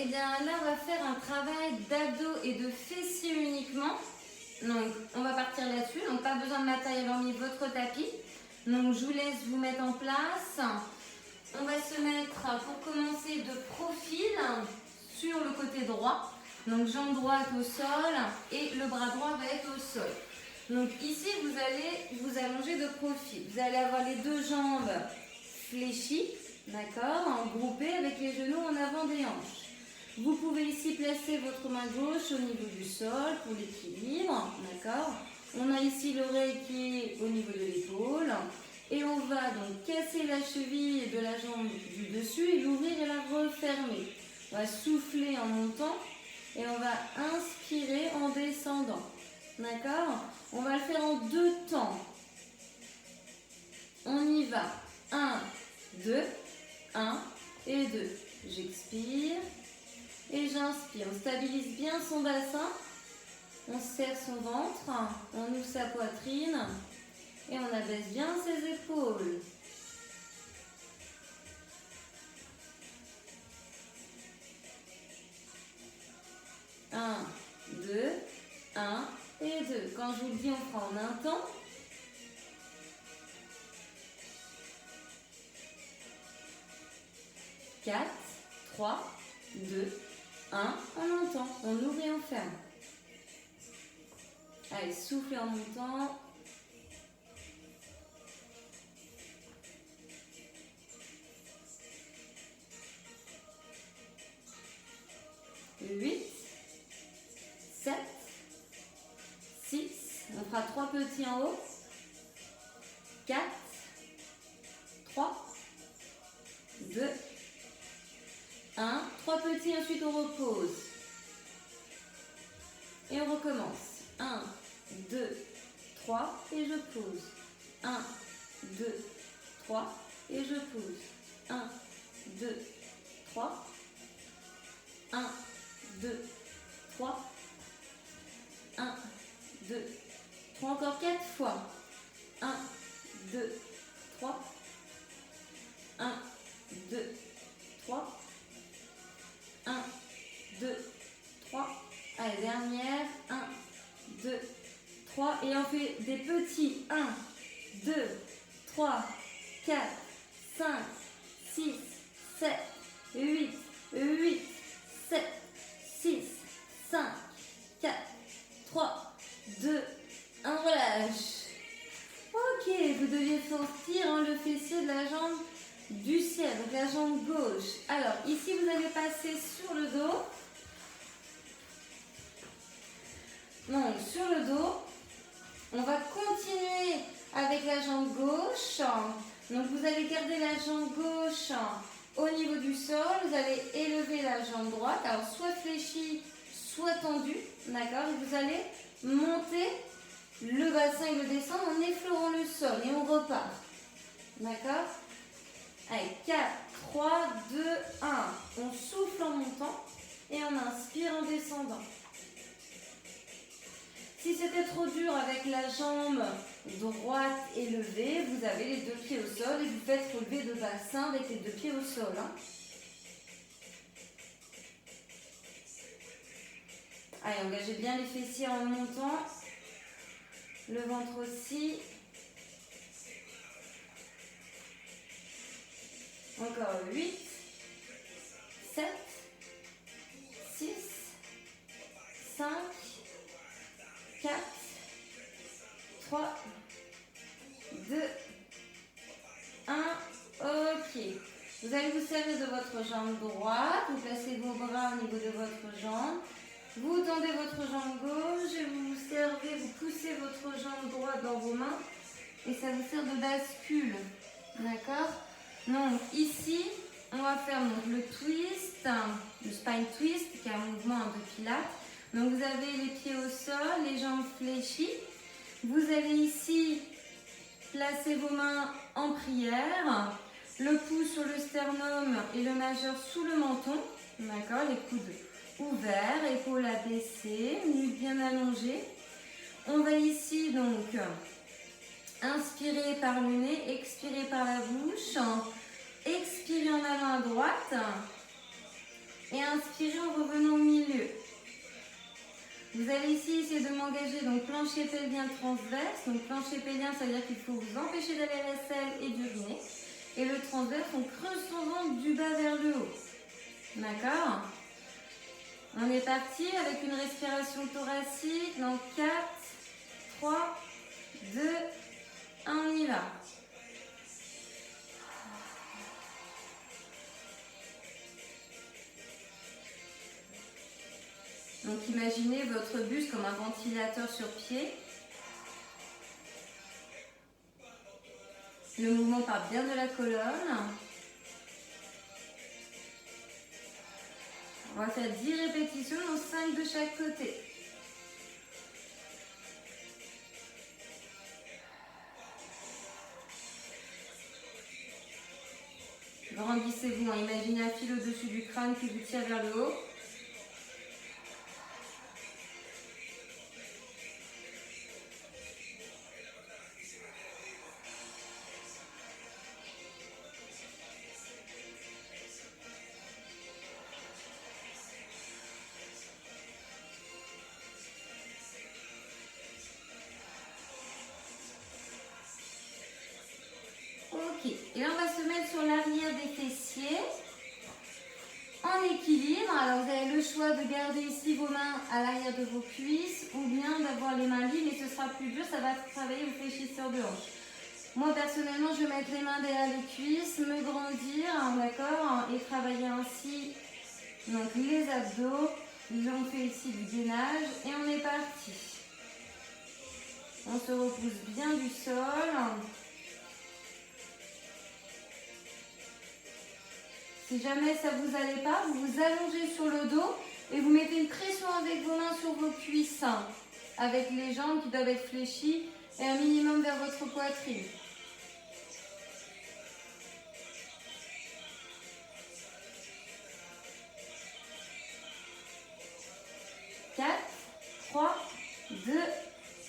bien là, on va faire un travail d'abdos et de fessiers uniquement. Donc, on va partir là-dessus. Donc, pas besoin de matériel hormis votre tapis. Donc, je vous laisse vous mettre en place. On va se mettre, pour commencer, de profil sur le côté droit. Donc, jambe droite au sol et le bras droit va être au sol. Donc, ici, vous allez vous allonger de profil. Vous allez avoir les deux jambes fléchies, d'accord, groupées avec les genoux en avant des hanches. Vous pouvez ici placer votre main gauche au niveau du sol pour l'équilibre, d'accord. On a ici l'oreille qui est au niveau de l'épaule. Et on va donc casser la cheville de la jambe du dessus et l'ouvrir et la refermer. On va souffler en montant et on va inspirer en descendant. D'accord? On va le faire en 2 temps. On y va. 1, 2, 1 et 2. J'expire et j'inspire. On stabilise bien son bassin. On serre son ventre. On ouvre sa poitrine. Et on abaisse bien ses épaules. Un, 2, 1 et 2. Quand je vous le dis, on fera en un temps. Quatre, 3, 2, 1. On entend. On ouvre et on ferme. Allez, soufflez en montant. 8, 7, 6, on fera 3 petits en haut, 4, 3, 2, 1, 3 petits, ensuite on repose. Et on recommence. 1, 2, 3 et je pose. 1, 2, 3 et je pose. 1, 2, 3, 1, 2, 3, 1, 2, 3, encore 4 fois. 1, 2, 3, 1, 2, 3, 1, 2, 3. Allez, dernière. 1, 2, 3. Et on fait des petits. 1, 2, 3, 4, 5, 6, 7, 8, 8, 7, 6, 5, 4, 3, 2, 1, relâche. Ok, vous deviez sortir le fessier de la jambe du ciel, donc la jambe gauche. Alors, ici, vous allez passer sur le dos. Donc, sur le dos, on va continuer avec la jambe gauche. Donc, vous allez garder la jambe gauche au niveau du sol. Vous allez élever la jambe droite, alors soit fléchie, soit tendue, d'accord. Et vous allez monter le bassin et le descendre en effleurant le sol et on repart, d'accord. Allez, 4, 3, 2, 1. On souffle en montant et on inspire en descendant. Si c'était trop dur avec la jambe droite élevée, vous avez les 2 pieds au sol et vous faites relever le bassin avec les 2 pieds au sol. Allez, engagez bien les fessiers en montant. Le ventre aussi. Encore 8, 7, 6, 5, 4, 3, 2, 1. Ok. Vous allez vous servir de votre jambe droite. Vous placez vos bras au niveau de votre jambe. Vous tendez votre jambe gauche et vous vous servez, vous poussez votre jambe droite dans vos mains. Et ça vous sert de bascule. D'accord? Donc ici, on va faire donc, le twist, le spine twist, qui est un mouvement de pilates. Donc vous avez les pieds au sol, les jambes fléchies. Vous allez ici placer vos mains en prière. Le pouce sur le sternum et le majeur sous le menton. D'accord, les coudes ouverts, épaules abaissées, nuque bien allongée. On va ici donc inspirer par le nez, expirer par la bouche. Expirez en allant à droite. Et inspirez en revenant au milieu. Vous allez ici essayer de m'engager, donc plancher pelvien transverse. Donc plancher pelvien, ça veut dire qu'il faut vous empêcher d'aller à la selle et d'uriner. Et le transverse, on creuse son ventre du bas vers le haut. D'accord? On est parti avec une respiration thoracique. Donc 4, 3, 2, 1, on y va. Donc imaginez votre buste comme un ventilateur sur pied. Le mouvement part bien de la colonne. On va faire 10 répétitions, donc 5 de chaque côté. Grandissez-vous, imaginez un fil au-dessus du crâne qui vous tire vers le haut. Ok, et là on va se mettre sur l'arrière des fessiers, en équilibre. Alors vous avez le choix de garder ici vos mains à l'arrière de vos cuisses ou bien d'avoir les mains libres, mais ce sera plus dur, ça va travailler vos fléchisseurs de hanches. Moi personnellement je vais mettre les mains derrière les cuisses, me grandir, d'accord, et travailler ainsi donc les abdos. On fait ici du gainage et on est parti. On se repousse bien du sol. Si jamais ça ne vous allait pas, vous vous allongez sur le dos et vous mettez une pression avec vos mains sur vos cuisses, avec les jambes qui doivent être fléchies et un minimum vers votre poitrine. Quatre, 3, 2,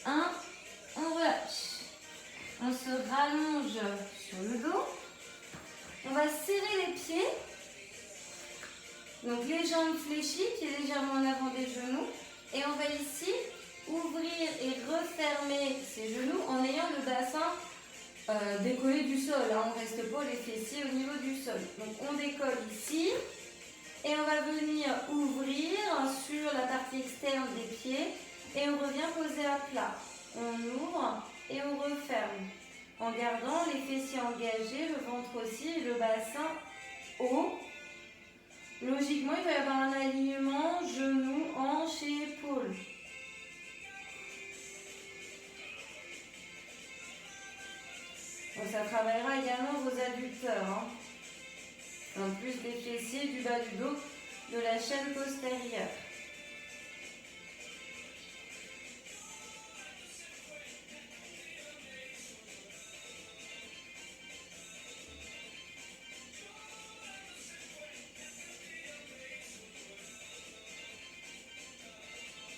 1, on relâche. On se rallonge sur le dos. On va serrer les pieds. Donc les jambes fléchies, pieds légèrement en avant des genoux. Et on va ici ouvrir et refermer ces genoux en ayant le bassin décollé du sol. On ne reste pas les fessiers au niveau du sol. Donc on décolle ici. Et on va venir ouvrir sur la partie externe des pieds. Et on revient poser à plat. On ouvre et on referme. En gardant les fessiers engagés, le ventre aussi et le bassin haut. Logiquement, il va y avoir un alignement genoux, hanches et épaules. Donc, ça travaillera également vos adducteurs. En plus des fessiers, du bas du dos, de la chaîne postérieure.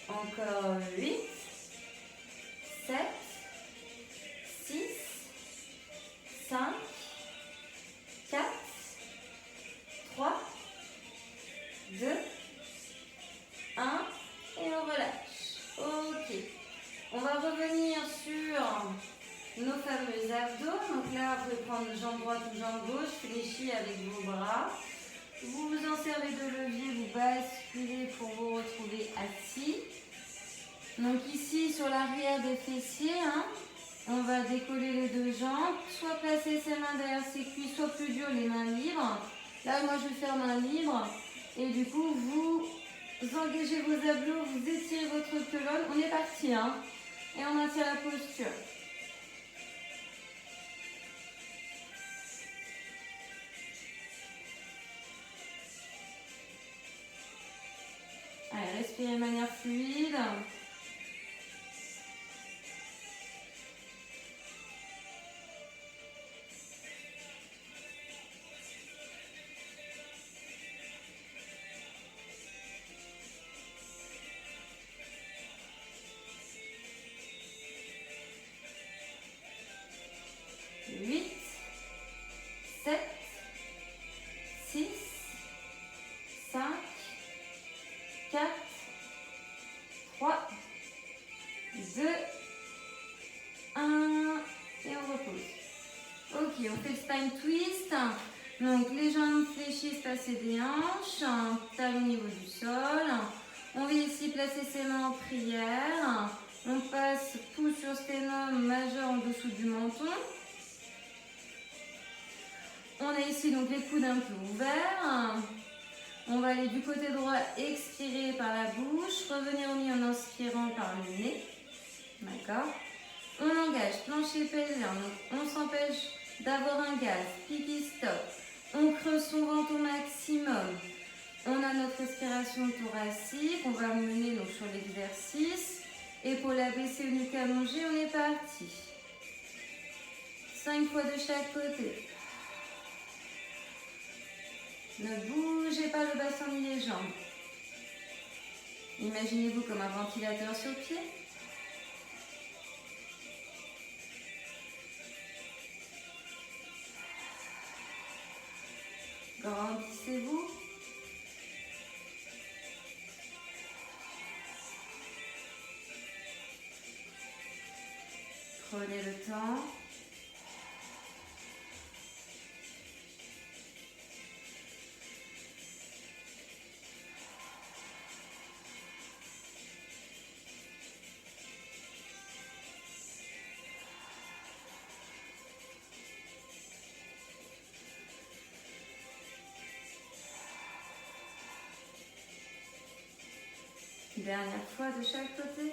Encore 8, 7, 6, 5, 4, 3, 2, 1 et on relâche. Ok. On va revenir sur nos fameux abdos. Donc là, vous pouvez prendre jambe droite ou jambe gauche, fléchis avec vos bras. Vous vous en servez de levier, vous basculez pour vous retrouver assis. Donc ici, sur l'arrière des fessiers, on va décoller les deux jambes, soit placer ses mains derrière ses cuisses, soit plus dur, les mains libres. Là, moi, je vais faire main libre. Et du coup, vous engagez vos abdos, vous étirez votre colonne. On est parti, et on maintient la posture. Allez, respirez de manière fluide. Huit, 7, 6, 5, on fait le spine twist. Donc les jambes fléchissent, passer des hanches, taille au niveau du sol. On va ici placer ses mains en prière. On passe pouce sur sternum majeur en dessous du menton. On a ici donc les coudes un peu ouverts. On va aller du côté droit, expirer par la bouche, revenir au milieu en inspirant par le nez. D'accord. On engage plancher pelvien, donc on s'empêche d'avoir un gaz, pipi stop. On creuse son ventre au maximum. On a notre respiration thoracique, on va mener donc sur l'exercice. Épaules abaissées, nuque allongée, on est parti. 5 fois de chaque côté. Ne bougez pas le bassin ni les jambes. Imaginez-vous comme un ventilateur sur pied. Grandissez-vous. Prenez le temps. Dernière fois de chaque côté.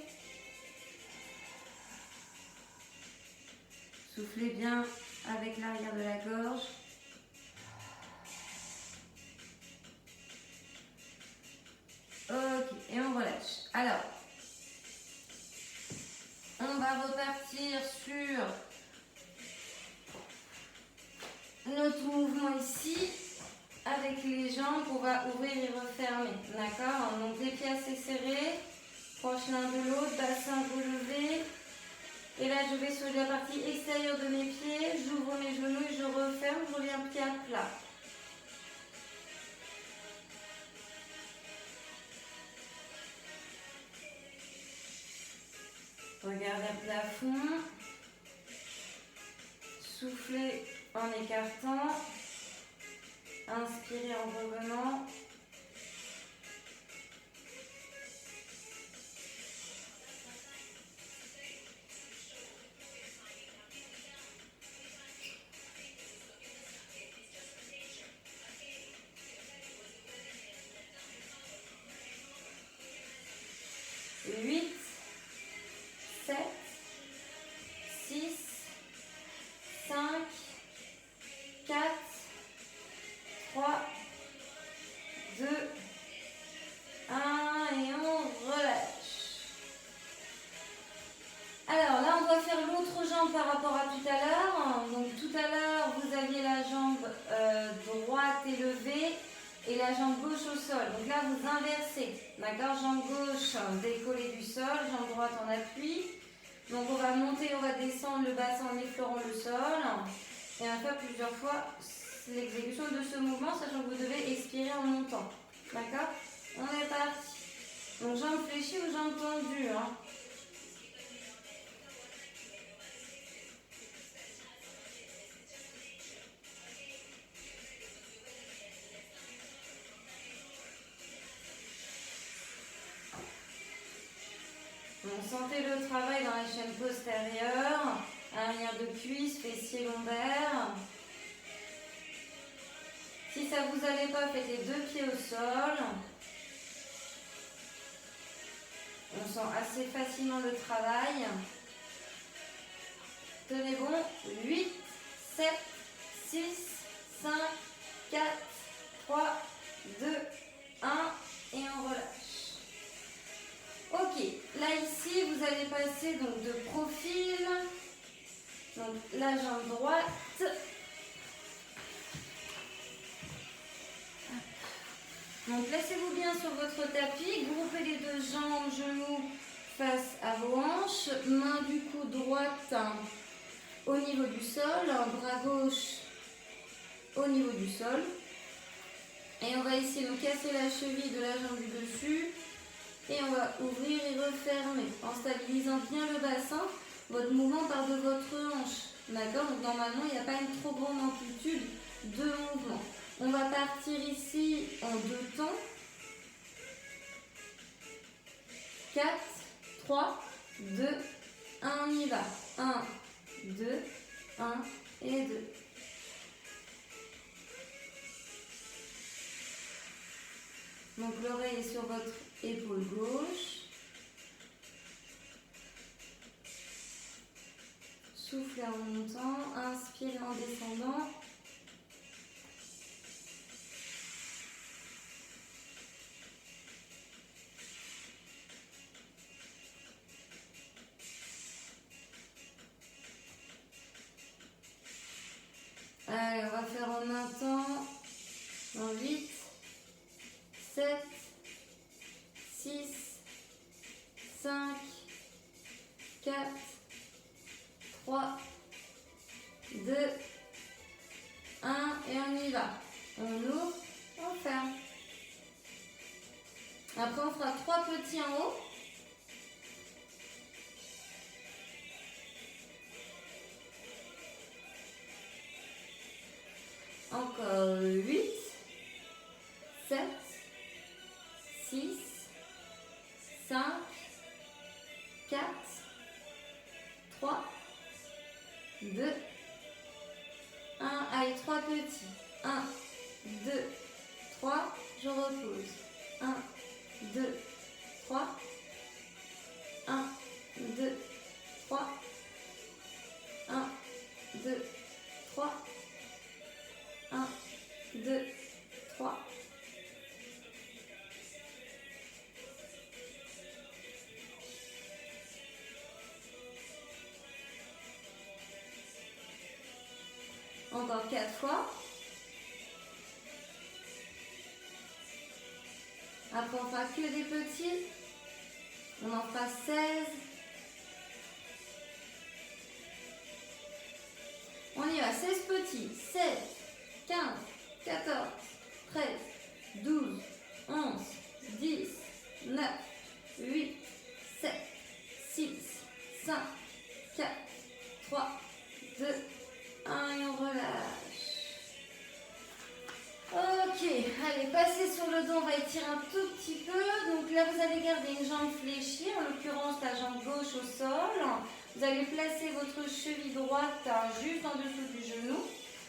Soufflez bien avec l'arrière de la gorge. Ok, et on relâche. Alors, on va repartir sur notre mouvement ici. Avec les jambes, on va ouvrir et refermer. D'accord? Donc les pieds assez serrés, proches l'un de l'autre, bassin relevé. Et là, je vais sur la partie extérieure de mes pieds, j'ouvre mes genoux et je referme, je reviens pied à plat. Regardez le plafond. Soufflez en écartant. Inspirez en revenant. Huit, 7, 6, 5, 4, 3, 2, 1 et on relâche. Alors là, on doit faire l'autre jambe par rapport à tout à l'heure. Donc tout à l'heure, vous aviez la jambe droite élevée et la jambe gauche au sol. Donc là, vous inversez. D'accord? Jambe gauche décollée du sol, jambe droite en appui. Donc on va monter, on va descendre le bassin en effleurant le sol. Et on va faire plusieurs fois l'exécution de ce mouvement, sachant que vous devez expirer en montant. D'accord? On est parti. Donc jambes fléchies ou jambes tendues. Donc, sentez le travail dans la chaîne postérieure, arrière de cuisse, fessiers lombaires. Si ça ne vous allait pas, faites les deux pieds au sol. On sent assez facilement le travail. Tenez bon. 8, 7, 6, 5, 4, 3, 2, 1 et on relâche. Ok, là ici vous allez passer donc de profil, donc la jambe droite, donc placez-vous bien sur votre tapis, groupez les deux jambes, genoux face à vos hanches, main du cou droite au niveau du sol, bras gauche au niveau du sol, et on va ici nous casser la cheville de la jambe du dessus. Et on va ouvrir et refermer en stabilisant bien le bassin. Votre mouvement part de votre hanche. D'accord? Donc normalement, il n'y a pas une trop grande amplitude de mouvement. On va partir ici en 2 temps. 4, 3, 2, 1, on y va. 1, 2, 1 et 2. Donc l'oreille est sur votre épaule gauche. Soufflez en montant, inspirez en descendant. Allez, on va faire en un temps. En 8, 7, 6, 5, 4, 3, 2, 1 et on y va. On ouvre, on ferme. Après on fera 3 petits en haut. Encore 8, 7, 6, 5, 4, 3, 2, 1. Allez, 3 petits. 1, 2, 3. Je repose. 1, 2, 3. 1, 2, 3. 1, 2, 3. 1, 2, 3. Encore 4 fois. Après, on fera que des petits. On en fera 16. On y va, 16 petits. 7, 15, 14, 13, 12, 11, 10, 9, 8, 7, 6, 5, 4, 3, 2, 1 et on relâche. Ok, allez, passez sur le dos, on va étirer un tout petit peu. Donc là, vous allez garder une jambe fléchie, en l'occurrence la jambe gauche au sol. Vous allez placer votre cheville droite juste en dessous du genou.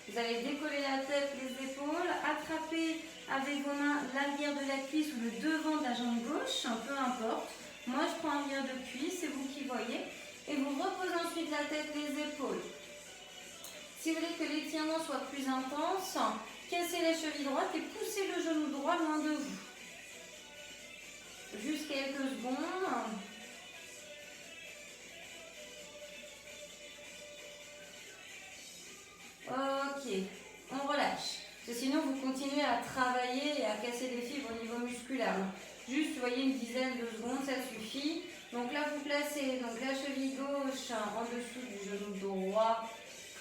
Vous allez décoller la tête, les épaules, attraper avec vos mains l'arrière de la cuisse ou le devant de la jambe gauche, peu importe. Moi, je prends arrière de cuisse, c'est vous qui voyez. Et vous reposez ensuite la tête, les épaules. Si vous voulez que l'étirement soit plus intense, cassez la cheville droite et poussez le genou droit loin de vous. Juste quelques secondes. Ok, on relâche. Parce que sinon, vous continuez à travailler et à casser des fibres au niveau musculaire. Juste, vous voyez, une dizaine de secondes, ça suffit. Donc là, vous placez donc, la cheville gauche en dessous du genou droit.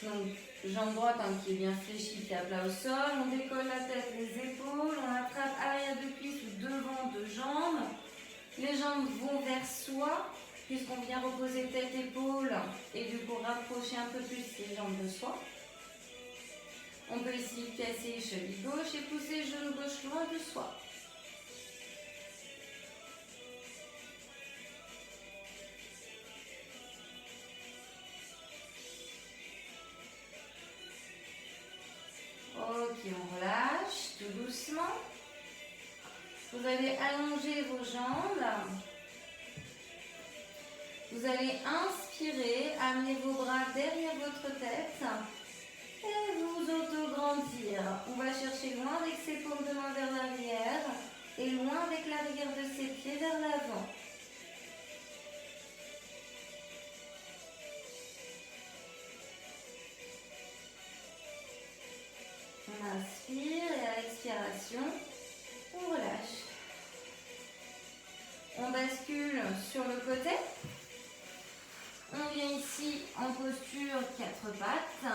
Donc, jambe droite qui est bien fléchie, qui est à plat au sol. On décolle la tête, les épaules. On attrape arrière de cuisse ou devant de jambes. Les jambes vont vers soi, puisqu'on vient reposer tête, épaule. Et du coup, rapprocher un peu plus les jambes de soi. On peut ici casser cheville gauche et pousser genou gauche loin de soi. Ok, on relâche tout doucement. Vous allez allonger vos jambes. Vous allez inspirer, amener vos bras derrière votre tête. Et vous auto-grandir. On va chercher loin avec ses paumes de main vers l'arrière et loin avec l'arrière de ses pieds vers l'avant. On inspire et à l'expiration, on relâche. On bascule sur le côté. On vient ici en posture 4 pattes.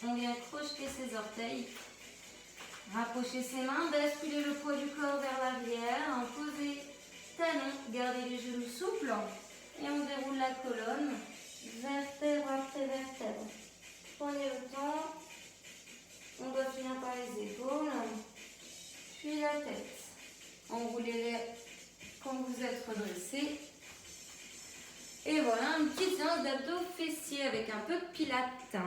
On vient crocheter ses orteils. Rapprocher ses mains, basculer le poids du corps vers l'arrière. Poser talon, garder les genoux souples. Et on déroule la colonne, vertèbre après vertèbre. Prenez le temps. On doit finir par les épaules, puis la tête. Enroulez-les quand vous êtes redressé. Et voilà, une petite séance d'abdos fessiers avec un peu de pilates.